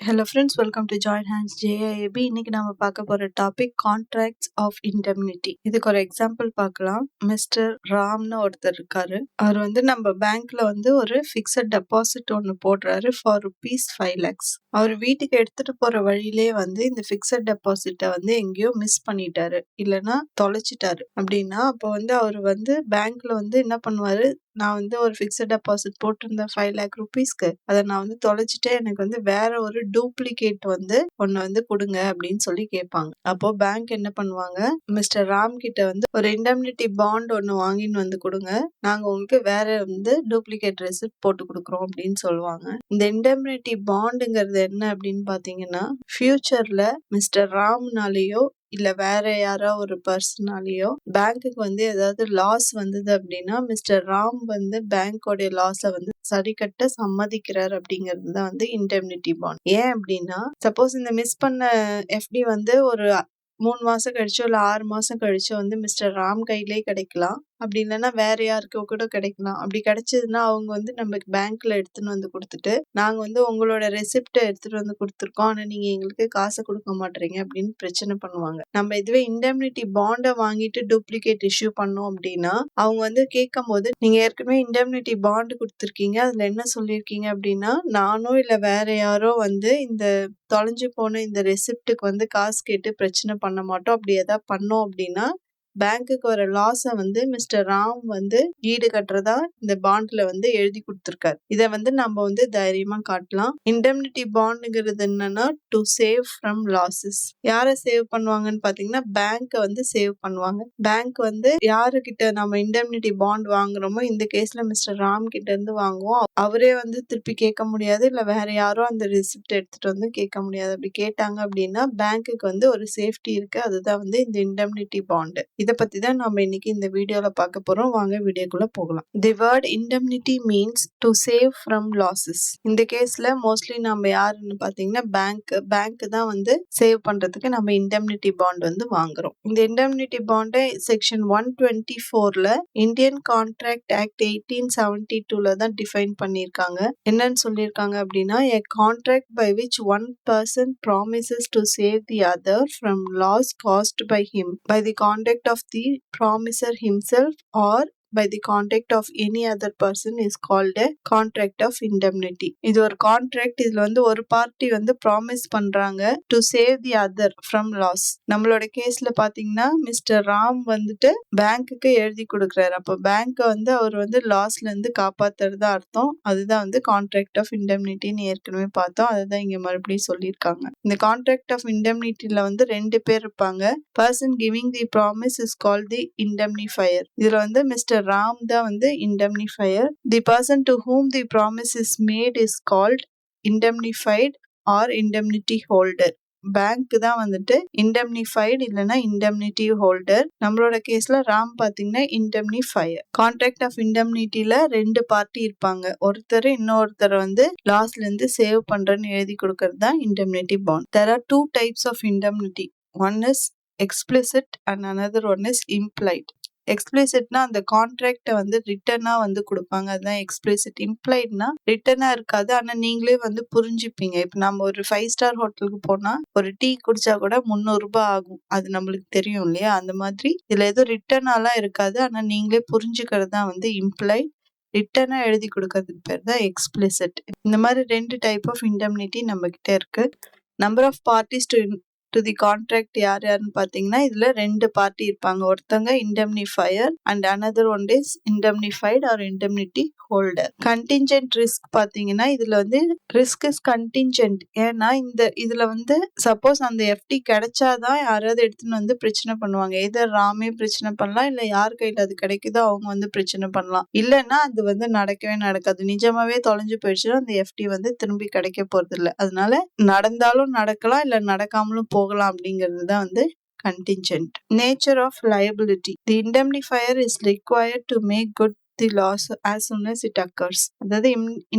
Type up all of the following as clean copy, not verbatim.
Hello friends, welcome to join hands JIAP. இன்னைக்கு நம்ம பார்க்க போற டாபிக் கான்ட்ராக்ட்ஸ் ஆஃப் இண்டெம்னிட்டி. இதுக்கு ஒரு எக்ஸாம்பிள் பார்க்கலாம். மிஸ்டர் ராம்னு ஒருத்தர் இருக்காரு. அவர் நம்ம பேங்க்ல ஒரு ஃபிக்ஸட் டெபாசிட் ஒன்று போடுறாரு ஃபார் ₹5 lakhs. அவர் வீட்டுக்கு எடுத்துட்டு போற வழியிலே இந்த ஃபிக்ஸட் டெபாசிட்டை எங்கேயோ மிஸ் பண்ணிட்டாரு, இல்லைன்னா தொலைச்சிட்டாரு அப்படின்னா அப்போ அவர் பேங்க்ல என்ன பண்ணுவாரு, நான் ஒரு ஃபிக்ஸட் டெபாசிட் போட்டிருந்தேன் ₹5 lakh அதை நான் தொலைச்சிட்டேன், எனக்கு வேற ஒரு டூப்ளிகேட் ஒன்னு கொடுங்க அப்படின்னு சொல்லி கேட்பாங்க. அப்போ பேங்க் என்ன பண்ணுவாங்க, மிஸ்டர் ராம் கிட்ட ஒரு இண்டெம்னிட்டி பாண்ட் ஒன்னு வாங்கின்னு கொடுங்க, நாங்க உங்களுக்கு வேற டூப்ளிகேட் ரெசிப்ட் போட்டு கொடுக்குறோம் அப்படின்னு சொல்லுவாங்க. இந்த இண்டெம்னிட்டி பாண்டுங்கிறது என்ன அப்படின்னு பாத்தீங்கன்னா, ஃபியூச்சர்ல மிஸ்டர் ராம்னாலேயோ இல்ல வேற யாரோ ஒரு பர்சனாலேயோ பேங்க்குக்கு ஏதாவது லாஸ் வந்தது அப்படின்னா மிஸ்டர் ராம் பேங்கோடைய லாஸை சரி கட்ட சம்மதிக்கிறார் அப்படிங்கிறது தான் இண்டெம்னிட்டி பாண்ட். ஏன் அப்படின்னா, சப்போஸ் இந்த மிஸ் பண்ண எஃப்டி ஒரு 3 மாசம் கழிச்சோ இல்ல 6 மாசம் கழிச்சோ மிஸ்டர் ராம் கையிலே கிடைக்கலாம், அப்படி இல்லைன்னா வேற யாருக்கோ கூட கிடைக்கலாம். அப்படி கிடைச்சதுன்னா அவங்க நமக்கு பேங்க்ல எடுத்துன்னு கொடுத்துட்டு, நாங்க உங்களோட ரெசிப்டை எடுத்துட்டு கொடுத்துருக்கோம், ஆனா நீங்க எங்களுக்கு காசை கொடுக்க மாட்டீங்க அப்படின்னு பிரச்சனை பண்ணுவாங்க. நம்ம இதுவே இண்டெம்னிட்டி பாண்டை வாங்கிட்டு டூப்ளிகேட் இஷ்யூ பண்ணோம் அப்படின்னா அவங்க கேட்கும் போது, நீங்க ஏற்கனவே இண்டெம்னிட்டி பாண்டு கொடுத்துருக்கீங்க, அதுல என்ன சொல்லியிருக்கீங்க அப்படின்னா, நானோ இல்ல வேற யாரோ இந்த தொலைஞ்சு போன இந்த ரெசிப்டுக்கு காசு கேட்டு பிரச்சனை பண்ண மாட்டோம், அப்படி ஏதாவது பண்ணோம் அப்படின்னா பேங்க்குக்கு வர லாஸை மிஸ்டர் ராம் ஈடு கட்டுறதா இந்த பாண்ட்ல எழுதி கொடுத்துருக்காரு. இதை நம்ம தைரியமா காட்டலாம். இண்டெம்னிட்டி பாண்டுங்கிறது என்னன்னா, டு சேவ் ஃப்ரம் லாசஸ். யாரை சேவ் பண்ணுவாங்கன்னு பாத்தீங்கன்னா, பேங்க்கை சேவ் பண்ணுவாங்க. பேங்க் யாருக்கிட்ட நம்ம இண்டெம்னிட்டி பாண்ட் வாங்குறோமோ, இந்த கேஸ்ல மிஸ்டர் ராம் கிட்ட இருந்து வாங்குவோம், அவரே திருப்பி கேட்க முடியாது, இல்ல வேற யாரோ அந்த ரெசிப்ட் எடுத்துட்டு கேட்க முடியாது. அப்படி கேட்டாங்க அப்படின்னா பேங்க்குக்கு ஒரு சேஃப்டி இருக்கு, அதுதான் இந்த இண்டெம்னிட்டி பாண்ட். இதை பத்தி தான் நம்ம இன்னைக்கு இந்த வீடியோல பார்க்க போறோம். வாங்க வீடியோக்குள்ள போகலாம். The word indemnity means to save from losses. இந்த கேஸ்ல மோஸ்ட்லி நம்ம யாருன்னு பாத்தீங்கன்னா பேங்க் தான் சேவ் பண்றதுக்கு நம்ம இண்டெம்னிட்டி பாண்ட் வாங்குறோம். இந்த இண்டெம்னிட்டி பாண்டை செக்ஷன் 124ல இந்தியன் கான்ட்ராக்ட் ஆக்ட் 1872ல தான் டிஃபைன் பண்ணியிருக்காங்க. என்னன்னு சொல்லியிருக்காங்க அப்படின்னா, a contract by which one person promises to save the other from loss caused by him by the conduct of the promiser himself or by the conduct of any other person is called a contract of indemnity. இது ஒரு contract. இதுல ஒரு party promise பண்றாங்க to save the other from loss. நம்மளோட கேஸ்ல பாத்தீங்கன்னா mister Ram பேங்க்குக்கு எழுதி கொடுக்குறாரு. அப்போ பேங்க் அவர் லாஸ்ல இருந்து காப்பாத்துறதா அர்த்தம். அதுதான் கான்ட்ராக்ட் ஆஃப் இண்டெம்னிட்டின்னு ஏற்கனவே பார்த்தோம். அதுதான் இங்க மறுபடியும் சொல்லியிருக்காங்க. இந்த கான்ட்ராக்ட் ஆஃப் இண்டெம்னிட்டில 2 பேர் இருப்பாங்க. Person giving the promise is called the indemnifier. இதுல மிஸ்டர் ராம் தான் indemnifier. The person to whom the promise is made is called indemnified or indemnity holder. Bank தான் இண்டெம்னிஃபைட் இல்லைன்னா இண்டெம்னிட்டி ஹோல்டர். நம்மளோட கேஸ்ல ராம் பாத்தீங்கன்னா இண்டெம்னிஃபையர். கான்ட்ராக்ட் ஆஃப் இண்டெம்னிட்டில 2 party இருப்பாங்க. ஒருத்தர் இன்னொருத்தர் லாஸ்ல இருந்து சேவ் பண்றேன்னு எழுதி கொடுக்கறது தான் இண்டெம்னிட்டி bond. There are 2 types of indemnity. One is explicit and another one is implied. எக்ஸ்பிளிசிட்னா அந்த கான்ட்ராக்டை ரிட்டனா கொடுப்பாங்க, அதுதான் எக்ஸ்பிளிசிட். இம்ப்ளைட்னா ரிட்டனா இருக்காது, ஆனா நீங்களே புரிஞ்சுப்பீங்க. இப்ப நம்ம ஒரு 5 ஸ்டார் ஹோட்டலுக்கு போனா ஒரு டீ குடிச்சா கூட ₹300 ஆகும், அது நம்மளுக்கு தெரியும் இல்லையா? அந்த மாதிரி இதுல எதுவும் ரிட்டனாலாம் இருக்காது, ஆனா நீங்களே புரிஞ்சுக்கிறது தான் இம்ப்ளைட். ரிட்டனா எழுதி கொடுக்கறதுக்கு பேர் தான் எக்ஸ்பிளிசிட். இந்த மாதிரி 2 டைப் ஆஃப் இண்டெம்னிட்டி நம்ம கிட்ட இருக்கு. Number of parties to the contract யார் யாருன்னு பாத்தீங்கன்னா, இதுல 2 பார்ட்டி இருப்பாங்க. ஒருத்தங்க indemnifier and another one is indemnified or indemnity holder. Contingent risk பாத்தீங்கன்னா, இதுல ரிஸ்க் இஸ் கண்டிஞ்சென்ட். ஏன்னா இதுல சப்போஸ் அந்த எஃப்டி கிடைச்சாதான் யாராவது எடுத்துன்னு பிரச்சனை பண்ணுவாங்க. எதர் ராமே பிரச்சனை பண்ணலாம், இல்ல யார் கையில அது கிடைக்குதோ அவங்க பிரச்சனை பண்ணலாம். இல்லைன்னா அது நடக்கவே நடக்காது. நிஜமாவே தொலைஞ்சு போயிடுச்சுன்னா அந்த எஃப்டி திரும்பி கிடைக்க போறது இல்லை. அதனால நடந்தாலும் நடக்கலாம், இல்ல நடக்காமலும் போகலாம் அப்படிங்கிறது தான் contingent. Nature of liability. The indemnifier is required to make good the loss as soon as it occurs. அதாவது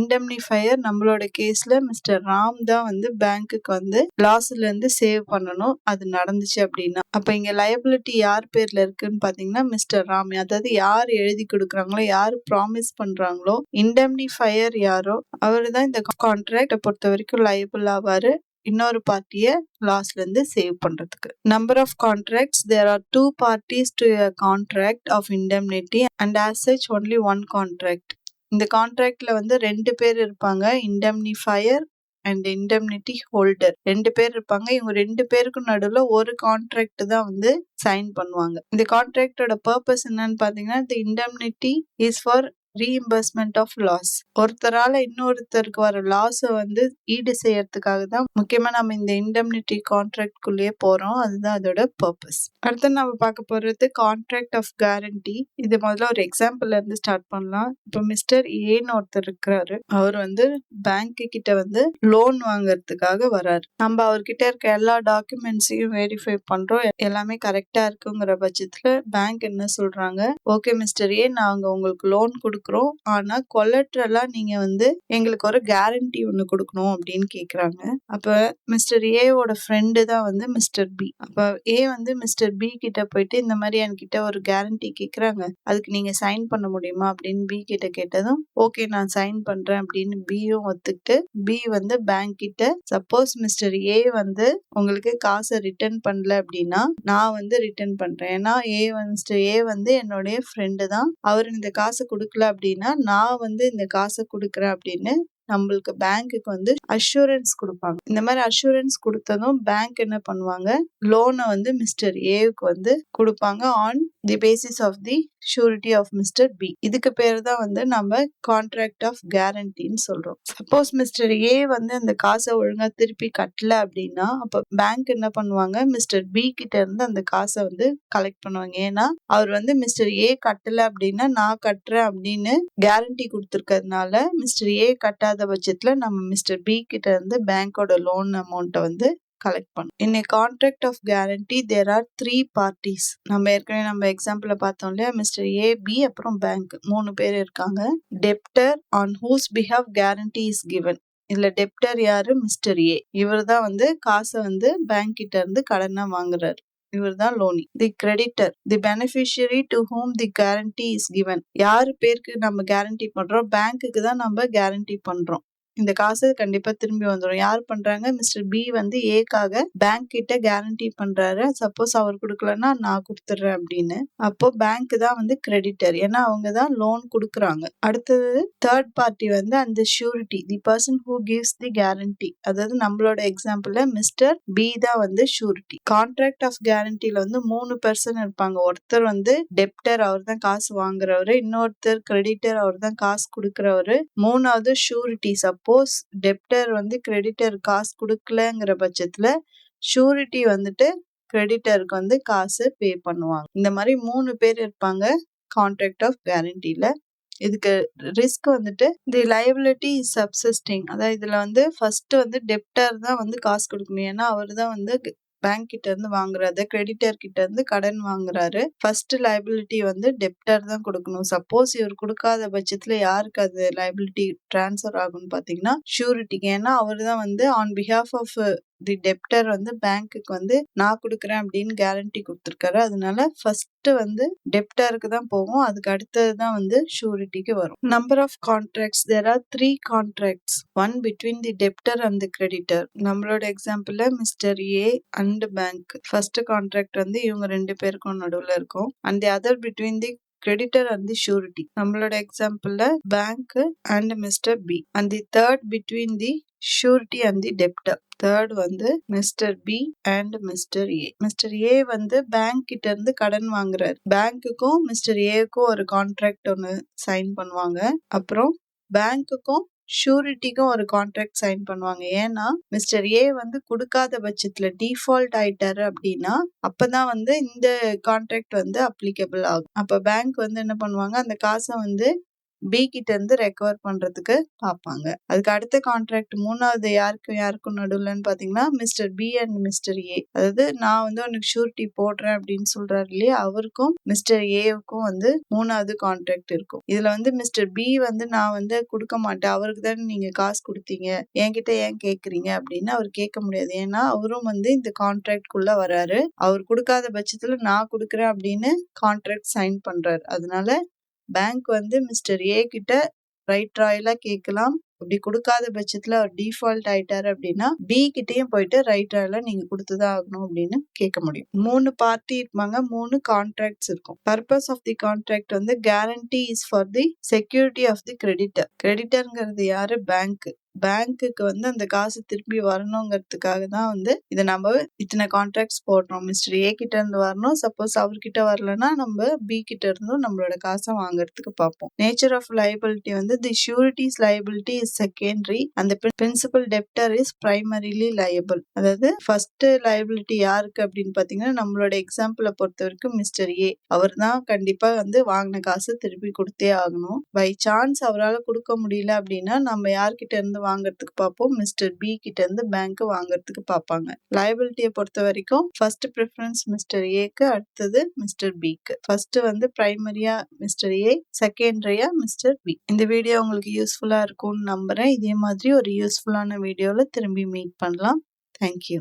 இண்டெம்னிஃபையர் நம்மளோட கேஸ்ல மிஸ்டர் ராம் தான் வந்து பேங்க்குக்கு வந்து லாஸ்ல இருந்து சேவ் பண்ணணும் அது நடந்துச்சு அப்படின்னா. அப்ப இங்க லைபிலிட்டி யார் பேர்ல இருக்குன்னு பாத்தீங்கன்னா மிஸ்டர் ராம். அதாவது யார் எழுதி கொடுக்குறாங்களோ யார் ப்ராமிஸ் பண்றாங்களோ இண்டெம்னிஃபையர் யாரோ அவரு தான் இந்த கான்ட்ராக்ட பொறுத்த வரைக்கும் லைபிள் ஆவாரு இன்னொரு பார்ட்டிய லாஸ்ல இருந்து சேவ் பண்றதுக்கு. Number of contracts, there are 2 parties to a contract of indemnity and as such only one contract. இந்த கான்ட்ராக்ட்ல வந்து 2 பேர் இருப்பாங்க, இண்டெம்னிஃபையர் அண்ட் இண்டெம்னிட்டி ஹோல்டர் 2 பேர் இருப்பாங்க. இவங்க 2 பேருக்கும் நடுவுல ஒரு கான்ட்ராக்ட் தான் வந்து சைன் பண்ணுவாங்க. இந்த கான்ட்ராக்டோட பர்பஸ் என்னன்னு பாத்தீங்கன்னா the indemnity is for reimbursement of loss. ஒருத்தரால இன்னொருத்தருக்கு வர லாஸ வந்து ஈடு செய்யறதுக்காக தான் முக்கியமா நம்ம இந்த இண்டெம்னிட்டி கான்ட்ராக்ட் குள்ளேயே போறோம். அதுதான் அதோட பர்பஸ். அடுத்து நம்ம பார்க்க போறது கான்ட்ராக்ட் ஆஃப் கேரண்டி. இது முதல்ல ஒரு எக்ஸாம்பிள்ல இருந்து ஸ்டார்ட் பண்ணலாம். இப்போ மிஸ்டர் ஏன்னு ஒருத்தர் இருக்கிறாரு. அவர் வந்து பேங்க் கிட்ட வந்து லோன் வாங்குறதுக்காக வராரு. நம்ம அவர்கிட்ட இருக்க எல்லா டாக்குமெண்ட்ஸையும் வெரிஃபை பண்றோம், எல்லாமே கரெக்டா இருக்குங்கிற பட்சத்துல பேங்க் என்ன சொல்றாங்க, ஓகே மிஸ்டர் ஏ, நாங்க உங்களுக்கு லோன் கொடுக்குறோம், ஆனா கொலட்ரலா நீங்க வந்து எங்களுக்கு ஒரு கேரண்டி ஒண்ணு கொடுக்கணும் அப்படின்னு கேக்குறாங்க. அப்ப மிஸ்டர் ஏவோட ஃப்ரெண்டு தான் வந்து மிஸ்டர் பி. அப்ப ஏ வந்து மிஸ்டர் பி கிட்ட போயிட்டு இந்த மாதிரி என்கிட்ட ஒரு கேரண்டி கேக்குறாங்க, அதுக்கு நீங்க சைன் பண்ண முடியுமா அப்படின்னு பி கிட்ட கேட்டதும் ஓகே நான் சைன் பண்றேன் அப்படின்னு பியும் ஒத்துக்கிட்டு பி வந்து பேங்க் கிட்ட சப்போஸ் மிஸ்டர் ஏ வந்து உங்களுக்கு காசை ரிட்டர்ன் பண்ணல அப்படின்னா நான் வந்து ரிட்டர்ன் பண்றேன், ஏன்னா மிஸ்டர் ஏ வந்து என்னுடைய ஃப்ரெண்டு தான், அவர் இந்த காசை கொடுக்கல அப்படின்னா நான் வந்து இந்த காசை கொடுக்குறேன் அப்படின்னு நம்மளுக்கு பேங்க்குக்கு வந்து அஷூரன்ஸ் கொடுப்பாங்க. இந்த மாதிரி அஷூரன்ஸ் கொடுத்ததும் பேங்க் என்ன பண்ணுவாங்க, லோனை வந்து மிஸ்டர் ஏவுக்கு வந்து கொடுப்பாங்க on the basis of the surety of mister B. இதுக்கு பேர் தான் வந்து நம்ம கான்ட்ராக்ட் ஆஃப் கேரண்டின்னு சொல்றோம். சப்போஸ் மிஸ்டர் ஏ வந்து அந்த காசை ஒழுங்கா திருப்பி கட்டல அப்படின்னா அப்ப பேங்க் என்ன பண்ணுவாங்க, மிஸ்டர் பி கிட்ட இருந்து அந்த காசை வந்து கலெக்ட் பண்ணுவாங்க. ஏன்னா அவர் வந்து மிஸ்டர் ஏ கட்டல அப்படின்னா நான் கட்டுறேன் அப்படின்னு கேரண்டி கொடுத்துருக்கிறதுனால மிஸ்டர் ஏ கட்டாத பட்சத்துல நம்ம மிஸ்டர் பி கிட்ட இருந்து பேங்கோட லோன் அமௌண்ட்டை வந்து கலெக்ட் பண்ணும். In a contract of guarantee there are 3 parties. நம்ம ஏற்கனவே நம்ம எக்ஸாம்பிள்ல பார்த்தோம் இல்லையா, மிஸ்டர் ஏ, பி அப்புறம் பேங்க் 3 பேர் இருக்காங்க. Debtor on whose behalf guarantee is given. இதுல டெப்டர் யாரு, மிஸ்டர் ஏ. இவர் தான் வந்து காசை வந்து பேங்க் கிட்ட இருந்து கடனா வாங்குறாரு, இவர் தான் lonely. The creditor, the beneficiary to whom the guarantee is given. யாரு பேருக்கு நம்ம கேரண்டி பண்றோம், பேங்க்குக்கு தான் நம்ம கேரண்டி பண்றோம். இந்த காசு கண்டிப்பா திரும்பி வந்துடும். யார் பண்றாங்க, மிஸ்டர் பி வந்து ஏக்காக பேங்க் கிட்ட கேரண்டி பண்றாரு, சப்போஸ் அவர் கொடுக்கலன்னா நான் கொடுத்துட்றேன் அப்படின்னு. அப்போ பேங்க் தான் வந்து கிரெடிட்டர், ஏன்னா அவங்க தான் லோன் கொடுக்குறாங்க. அடுத்தது தேர்ட் பார்ட்டி வந்து அந்த surety, the person who gives the guarantee. அதாவது நம்மளோட எக்ஸாம்பிள்ல மிஸ்டர் பி தான் வந்து ஷூரிட்டி. கான்ட்ராக்ட் ஆஃப் கேரண்டில வந்து 3 பர்சன் இருப்பாங்க. ஒருத்தர் வந்து டெப்டர், அவர் தான் காசு வாங்குறவரு. இன்னொருத்தர் கிரெடிட்டர், அவர் தான் காசு கொடுக்குறவரு. மூணாவது ஷூரிட்டி, சப்போஸ் டெப்டர் வந்து கிரெடிட்டர் காசு கொடுக்கலங்கிற பட்சத்துல ஷூரிட்டி வந்துட்டு கிரெடிட்டருக்கு வந்து காசு பே பண்ணுவாங்க. இந்த மாதிரி 3 பேர் இருப்பாங்க கான்ட்ராக்ட் ஆஃப் கேரண்டில. இதுக்கு ரிஸ்க் வந்துட்டு தி லைபிலிட்டி இஸ் சப்சிஸ்டிங். அதாவது இதுல வந்து ஃபர்ஸ்ட் வந்து டெப்டர் தான் வந்து காசு கொடுக்கணும், ஏன்னா அவர் தான் வந்து பேங்க் கிட்ட இருந்து வாங்குறாரு, கிரெடிட்டர் கிட்ட இருந்து கடன் வாங்குறாரு. ஃபர்ஸ்ட் லைபிலிட்டி வந்து டெப்டர் தான் கொடுக்கணும். சப்போஸ் இவர் கொடுக்காத பட்சத்துல யாருக்கு அது லைபிலிட்டி டிரான்ஸ்ஃபர் ஆகும்னு பாத்தீங்கன்னா ஷூரிட்டிக்கு, ஏன்னா அவர் தான் வந்து on behalf of the debtor வந்து பேங்க்குக்கு வந்து நான் கொடுக்குறேன் அப்படின்னு கேரண்டி கொடுத்துருக்காரு. அதனால ஃபர்ஸ்ட் வந்து டெப்டருக்கு தான் போகும், அதுக்கு அடுத்தது தான் வந்து ஷூரிட்டிக்கு வரும். Number of contracts, there are 3 contracts, one between the debtor and the creditor. நம்மளோட எக்ஸாம்பிள்ல mister A and bank. First contract வந்து இவங்க 2 பேருக்கும் நடுவுல இருக்கும். and the other between the creditor and the surety. நம்மளோட எக்ஸாம்பிள்ல bank and mister B. and the third between the surety and the debtor. Third வந்து mister B and mister A. Mister A வந்து bank கிட்ட இருந்து கடன் வாங்குறாரு. பேங்க்குக்கும் mister ஏக்கும் ஒரு கான்ட்ராக்ட் ஒன்னு சைன் பண்ணுவாங்க. அப்புறம் பேங்க்குக்கும் ஷூரிட்டிக்கும் ஒரு கான்ட்ராக்ட் சைன் பண்ணுவாங்க. ஏன்னா மிஸ்டர் ஏ வந்து கொடுக்காத பட்சத்துல டிஃபால்ட் ஆயிட்டாரு அப்படின்னா அப்பதான் வந்து இந்த கான்ட்ராக்ட் வந்து அப்ளிகபிள் ஆகும். அப்ப பேங்க் வந்து என்ன பண்ணுவாங்க, அந்த காசை வந்து பி கிட்ட இருந்து ரெக்கவர் பண்றதுக்கு பார்ப்பாங்க. அதுக்கு அடுத்த கான்ட்ராக்ட் 3வது யாருக்கும் நடுவுலன்னு பாத்தீங்கன்னா மிஸ்டர் பி அண்ட் மிஸ்டர் ஏ. அதாவது நான் வந்து உனக்கு ஷூரிட்டி போடுறேன் அப்படின்னு சொல்றாரு இல்லையா, அவருக்கும் மிஸ்டர் ஏவுக்கும் வந்து 3வது கான்ட்ராக்ட் இருக்கும். இதுல வந்து மிஸ்டர் பி வந்து நான் வந்து கொடுக்க மாட்டேன், அவருக்கு தானே நீங்க காசு கொடுத்தீங்க, என்கிட்ட ஏன் கேக்குறீங்க அப்படின்னு அவர் கேட்க முடியாது. ஏன்னா அவரும் வந்து இந்த கான்ட்ராக்ட் குள்ள வராரு. அவர் கொடுக்காத பட்சத்துல நான் கொடுக்குறேன் அப்படின்னு கான்ட்ராக்ட் சைன் பண்றாரு. அதனால பேங்க் வந்து மிஸ்டர் ஏ கிட்ட ரைட் ராயலா கேட்கலாம். அப்படி கொடுக்காத பட்சத்துல அவர் டிஃபால்ட் ஆயிட்டாரு அப்படின்னா பி கிட்டயும் போயிட்டு ரைட் ராயலா நீங்க கொடுத்துதான் ஆகணும் அப்படின்னு கேட்க முடியும். 3 பார்ட்டி இருப்பாங்க, 3 கான்ட்ராக்ட்ஸ் இருக்கும். பர்பஸ் ஆஃப் தி கான்ட்ராக்ட் வந்து guarantee is for the security of the creditor. கிரெடிட்டர்ங்கிறது யாரு? பேங்க். பேங்க்குக்கு வந்து அந்த காசு திருப்பி வரணுங்கிறதுக்காக தான் வந்து இதை நம்ம இத்தனை கான்ட்ராக்ட்ஸ் போடுறோம். மிஸ்டர் ஏ கிட்ட இருந்து வரணும், சப்போஸ் அவர்கிட்ட வரலன்னா நம்ம பி கிட்ட இருந்தும் நம்மளோட காசை வாங்குறதுக்கு பார்ப்போம். நேச்சர் ஆஃப் லைபிலிட்டி வந்து the surety's liability is secondary and principal debtor is primarily liable. அதாவது ஃபர்ஸ்ட் லைபிலிட்டி யாருக்கு அப்படின்னு பாத்தீங்கன்னா நம்மளோட எக்ஸாம்பிளை பொறுத்த வரைக்கும் மிஸ்டர் ஏ. அவர் தான் கண்டிப்பா வந்து வாங்கின காசு திருப்பி கொடுத்தே ஆகணும். பை சான்ஸ் அவரால் கொடுக்க முடியல அப்படின்னா நம்ம யார்கிட்ட இருந்து வாங்குறதுக்கு பார்ப்போம்? மிஸ்டர் பி கிட்ட இருந்து பேங்க் வாங்குறதுக்கு பார்ப்பாங்க. லைபிலிட்டியை பொறுத்த வரைக்கும் ஃபர்ஸ்ட் ப்ரிஃபரன்ஸ் மிஸ்டர் ஏக்கு, அடுத்தது மிஸ்டர் பிக்கு. ஃபர்ஸ்ட் வந்து பிரைமரியா மிஸ்டர் ஏ, செகண்டரியா மிஸ்டர் பி. இந்த வீடியோ உங்களுக்கு யூஸ்ஃபுல்லா இருக்கும்னு நம்புறேன். இதே மாதிரி ஒரு யூஸ்ஃபுல்லான வீடியோல திரும்பி மீட் பண்ணலாம். தேங்க்யூ.